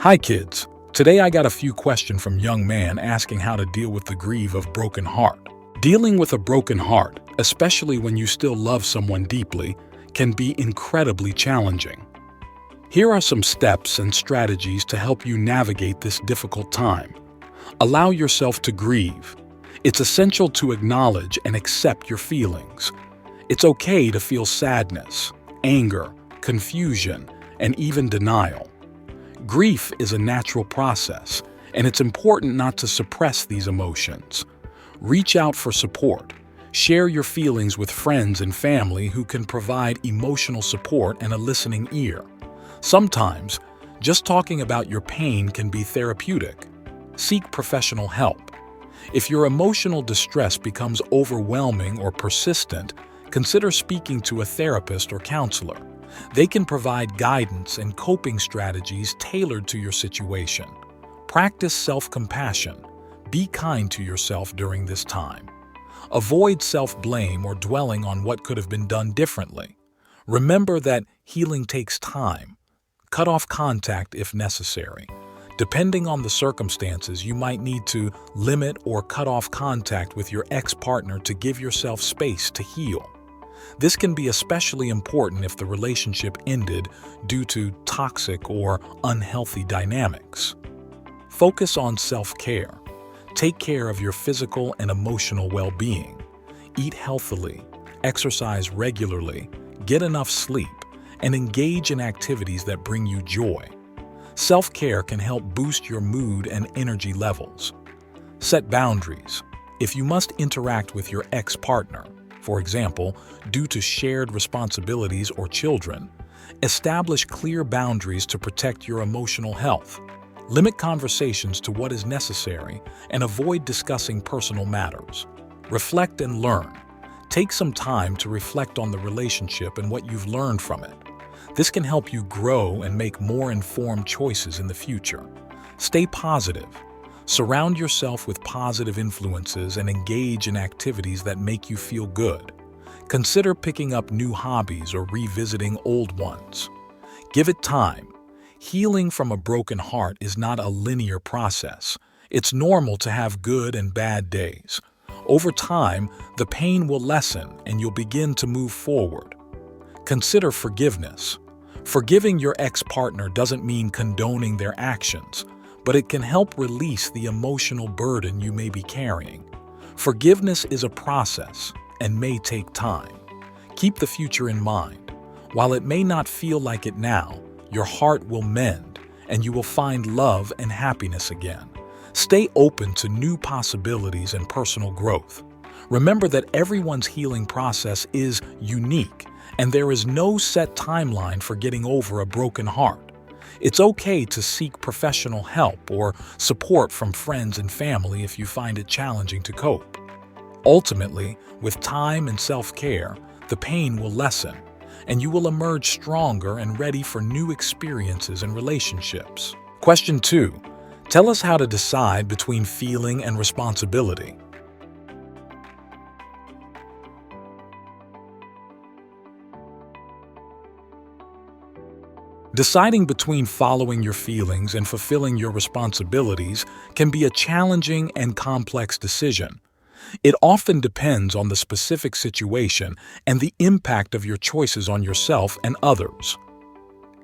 Hi kids, today I got a few questions from young man asking how to deal with the grief of broken heart. Dealing with a broken heart, especially when you still love someone deeply, can be incredibly challenging. Here are some steps and strategies to help you navigate this difficult time. Allow yourself to grieve. It's essential to acknowledge and accept your feelings. It's okay to feel sadness, anger, confusion, and even denial. Grief is a natural process, and it's important not to suppress these emotions. Reach out for support. Share your feelings with friends and family who can provide emotional support and a listening ear. Sometimes, just talking about your pain can be therapeutic. Seek professional help. If your emotional distress becomes overwhelming or persistent, consider speaking to a therapist or counselor. They can provide guidance and coping strategies tailored to your situation. Practice self-compassion. Be kind to yourself during this time. Avoid self-blame or dwelling on what could have been done differently. Remember that healing takes time. Cut off contact if necessary. Depending on the circumstances, you might need to limit or cut off contact with your ex-partner to give yourself space to heal. This can be especially important if the relationship ended due to toxic or unhealthy dynamics. Focus on self-care. Take care of your physical and emotional well-being. Eat healthily, exercise regularly, get enough sleep, and engage in activities that bring you joy. Self-care can help boost your mood and energy levels. Set boundaries. If you must interact with your ex-partner, for example, due to shared responsibilities or children, establish clear boundaries to protect your emotional health. Limit conversations to what is necessary and avoid discussing personal matters. Reflect and learn. Take some time to reflect on the relationship and what you've learned from it. This can help you grow and make more informed choices in the future. Stay positive. Surround yourself with positive influences and engage in activities that make you feel good. Consider picking up new hobbies or revisiting old ones. Give it time. Healing from a broken heart is not a linear process. It's normal to have good and bad days. Over time, the pain will lessen and you'll begin to move forward. Consider forgiveness. Forgiving your ex-partner doesn't mean condoning their actions, but it can help release the emotional burden you may be carrying. Forgiveness is a process and may take time. Keep the future in mind. While it may not feel like it now, your heart will mend and you will find love and happiness again. Stay open to new possibilities and personal growth. Remember that everyone's healing process is unique and there is no set timeline for getting over a broken heart. It's okay to seek professional help or support from friends and family if you find it challenging to cope. Ultimately, with time and self-care, the pain will lessen, and you will emerge stronger and ready for new experiences and relationships. Question 2. Tell us how to decide between feeling and responsibility. Deciding between following your feelings and fulfilling your responsibilities can be a challenging and complex decision. It often depends on the specific situation and the impact of your choices on yourself and others.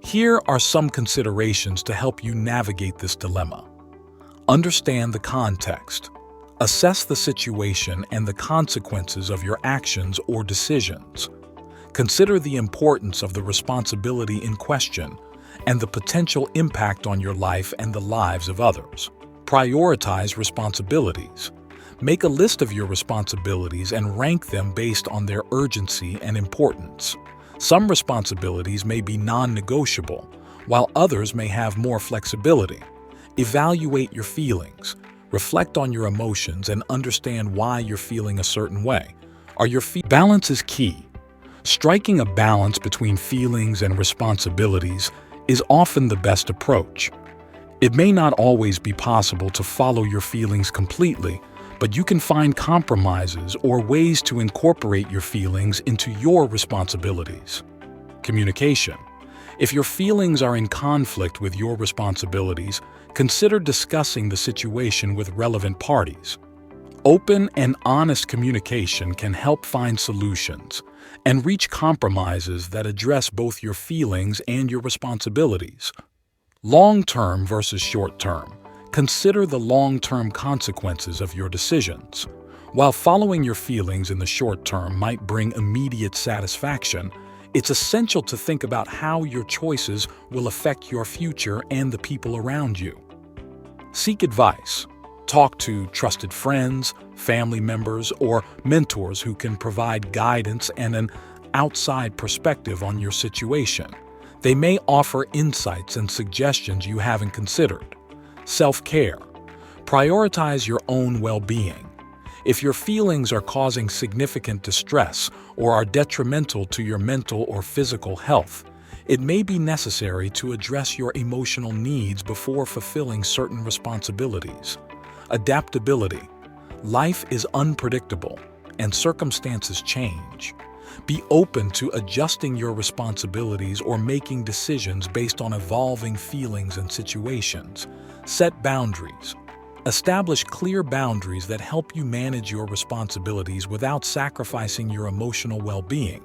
Here are some considerations to help you navigate this dilemma. Understand the context. Assess the situation and the consequences of your actions or decisions. Consider the importance of the responsibility in question and the potential impact on your life and the lives of others. Prioritize responsibilities. Make a list of your responsibilities and rank them based on their urgency and importance. Some responsibilities may be non-negotiable, while others may have more flexibility. Evaluate your feelings. Reflect on your emotions and understand why you're feeling a certain way. Balance is key. Striking a balance between feelings and responsibilities is often the best approach. It may not always be possible to follow your feelings completely, but you can find compromises or ways to incorporate your feelings into your responsibilities. Communication. If your feelings are in conflict with your responsibilities, consider discussing the situation with relevant parties. Open and honest communication can help find solutions and reach compromises that address both your feelings and your responsibilities. Long-term versus short-term. Consider the long-term consequences of your decisions. While following your feelings in the short term might bring immediate satisfaction, it's essential to think about how your choices will affect your future and the people around you. Seek advice. Talk to trusted friends, family members, or mentors who can provide guidance and an outside perspective on your situation. They may offer insights and suggestions you haven't considered. Self-care. Prioritize your own well-being. If your feelings are causing significant distress or are detrimental to your mental or physical health, it may be necessary to address your emotional needs before fulfilling certain responsibilities. Adaptability. Life is unpredictable, and circumstances change. Be open to adjusting your responsibilities or making decisions based on evolving feelings and situations. Set boundaries. Establish clear boundaries that help you manage your responsibilities without sacrificing your emotional well-being.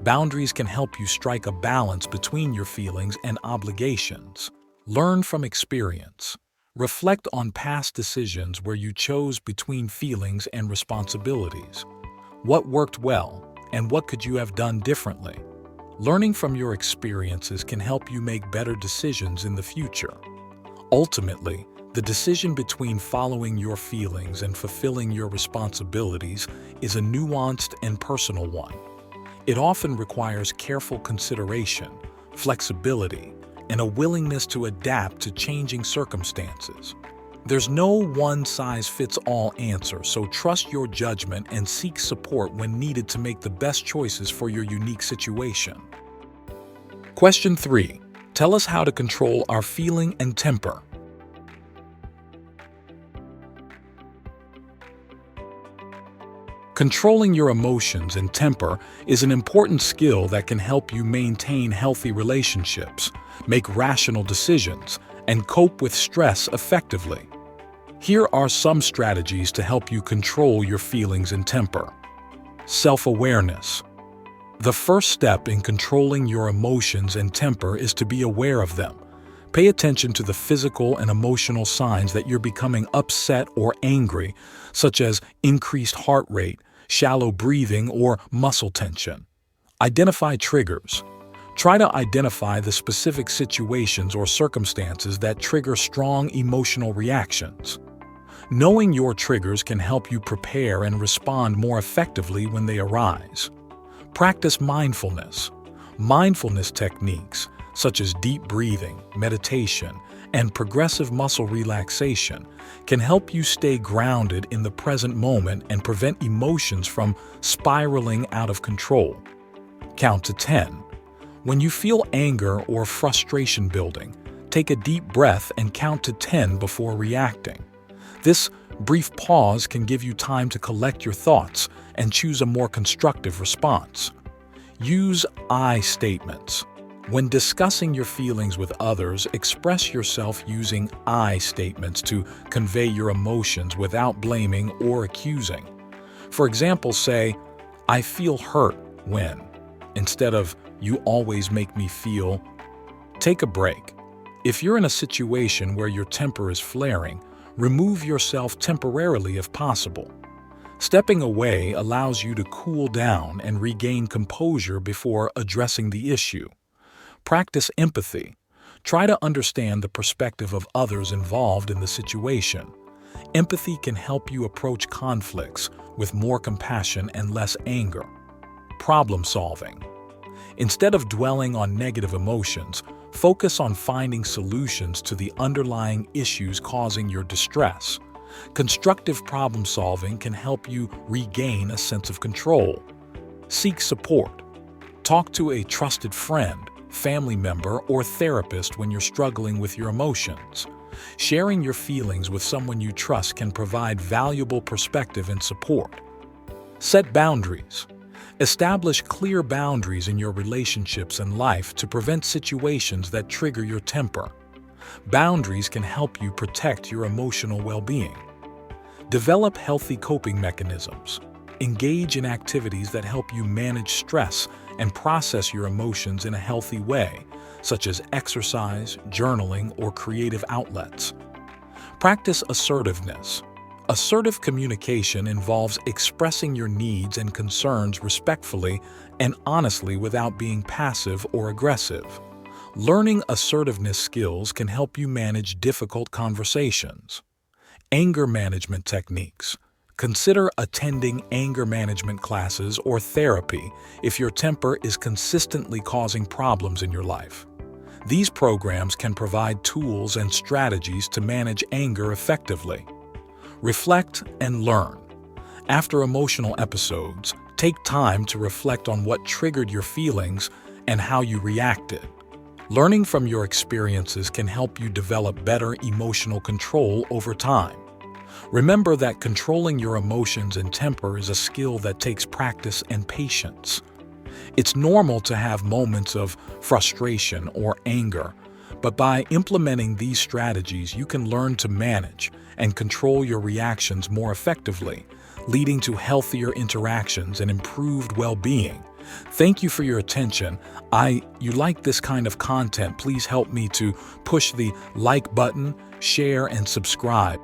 Boundaries can help you strike a balance between your feelings and obligations. Learn from experience. Reflect on past decisions where you chose between feelings and responsibilities. What worked well, and what could you have done differently? Learning from your experiences can help you make better decisions in the future. Ultimately, the decision between following your feelings and fulfilling your responsibilities is a nuanced and personal one. It often requires careful consideration, flexibility, and a willingness to adapt to changing circumstances. There's no one-size-fits-all answer, so trust your judgment and seek support when needed to make the best choices for your unique situation. Question 3. Tell us how to control our feeling and temper. Controlling your emotions and temper is an important skill that can help you maintain healthy relationships, make rational decisions, and cope with stress effectively. Here are some strategies to help you control your feelings and temper. Self-awareness. The first step in controlling your emotions and temper is to be aware of them. Pay attention to the physical and emotional signs that you're becoming upset or angry, such as increased heart rate, shallow breathing, or muscle tension. Identify triggers. Try to identify the specific situations or circumstances that trigger strong emotional reactions. Knowing your triggers can help you prepare and respond more effectively when they arise. Practice mindfulness. Mindfulness techniques, such as deep breathing, meditation, and progressive muscle relaxation, can help you stay grounded in the present moment and prevent emotions from spiraling out of control. Count to 10. When you feel anger or frustration building, take a deep breath and count to 10 before reacting. This brief pause can give you time to collect your thoughts and choose a more constructive response. Use I statements. When discussing your feelings with others, express yourself using I statements to convey your emotions without blaming or accusing. For example, say, "I feel hurt when," instead of "you always make me feel." Take a break. If you're in a situation where your temper is flaring, remove yourself temporarily if possible. Stepping away allows you to cool down and regain composure before addressing the issue. Practice empathy. Try to understand the perspective of others involved in the situation. Empathy can help you approach conflicts with more compassion and less anger. Problem solving. Instead of dwelling on negative emotions, focus on finding solutions to the underlying issues causing your distress. Constructive problem solving can help you regain a sense of control. Seek support. Talk to a trusted friend, family member, or therapist when you're struggling with your emotions. Sharing your feelings with someone you trust can provide valuable perspective and support. Set boundaries. Establish clear boundaries in your relationships and life to prevent situations that trigger your temper. Boundaries can help you protect your emotional well-being. Develop healthy coping mechanisms. Engage in activities that help you manage stress and process your emotions in a healthy way, such as exercise, journaling, or creative outlets. Practice assertiveness. Assertive communication involves expressing your needs and concerns respectfully and honestly without being passive or aggressive. Learning assertiveness skills can help you manage difficult conversations. Anger management techniques. Consider attending anger management classes or therapy if your temper is consistently causing problems in your life. These programs can provide tools and strategies to manage anger effectively. Reflect and learn. After emotional episodes, take time to reflect on what triggered your feelings and how you reacted. Learning from your experiences can help you develop better emotional control over time. Remember that controlling your emotions and temper is a skill that takes practice and patience. It's normal to have moments of frustration or anger, but by implementing these strategies, you can learn to manage and control your reactions more effectively, leading to healthier interactions and improved well-being. Thank you for your attention. You like this kind of content, please help me to push the like button, share, and subscribe.